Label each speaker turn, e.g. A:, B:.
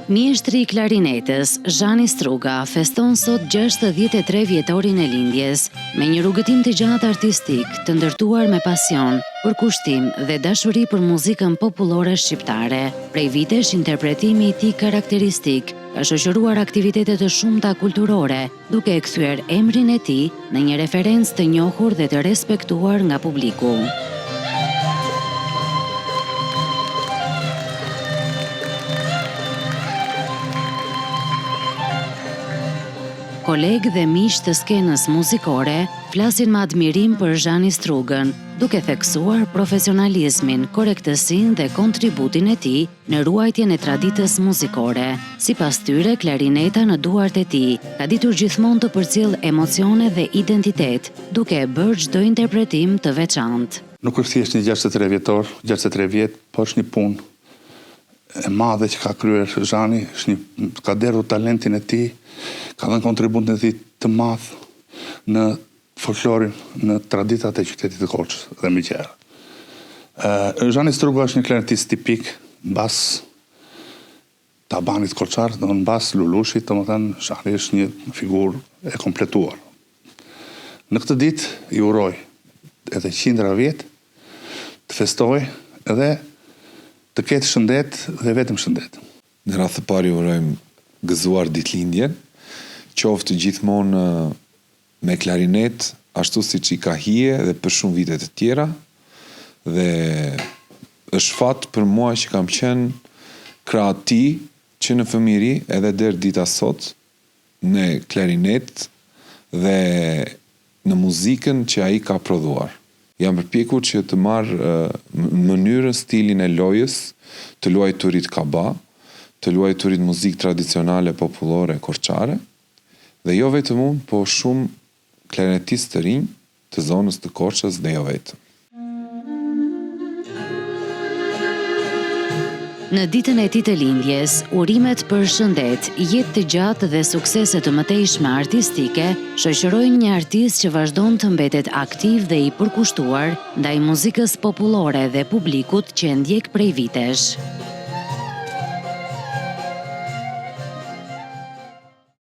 A: Mjeshtri i klarinetës, Zhani Struga, feston sot 63 vjetorin e lindjes, me një rrugëtim të gjatë artistik, të ndërtuar me pasion, përkushtim dhe dashuri për muzikën popullore shqiptare. Prej vitesh, interpretimi i tij karakteristik ka shoqëruar aktivitete të shumta kulturore, duke e kthyer emrin e tij në një referencë të njohur dhe të respektuar nga publiku. Kolegë dhe miq të skenës muzikore flasin me admirim për Zhani Strugën, duke theksuar profesionalizmin, korrektësinë dhe kontributin e tij në ruajtjen e traditës muzikore. Sipas tyre, klarineta në duart e tij ka ditur gjithmonë të përcjellë emocione dhe identitet, duke e bërë çdo interpretim të veçantë.
B: Nuk është thjesht një 63 vjetor, 63 vjet, por është një punë e madhe që ka kryer Zhani, ka derur talentin e tij, ka dhënë kontributin e tij të madh në folklorin, në traditat e qytetit të Korçës dhe më tjerë. Zhani Struga është një klarinetist tipik, mbas tabanit korçar, domethënë mbas Lulushit, domethënë Zhani është një figurë e kompletuar. Në këtë ditë i uroj edhe qindra vjet të festoj edhe të ketë shëndet dhe vetëm shëndet.
C: Në radhë të parë ju urojmë gëzuar ditëlindjen, qoftë gjithmonë me klarinet, ashtu siç i ka hije dhe për shumë vite të tjera, dhe është fat për mua që kam qenë krah tij që në fëmijëri edhe deri dita sot në klarinet dhe në muzikën që ai ka prodhuar. Jam përpjekur që të marr mënyrën, stilin e lojës, të luajturit kaba, të luajturit muzikë tradicionale popullore korçare, dhe jo vetëm unë, po shumë klarinetistë të rinj të zonës të Korçës dhe jo vetëm.
A: Në ditën e tij të lindjes, urimet për shëndet, jetë të gjatë dhe suksese të mëtejshme artistike shoqërojnë një artist që vazhdon të mbetet aktiv dhe i përkushtuar ndaj muzikës popullore dhe publikut që e ndjek prej vitesh.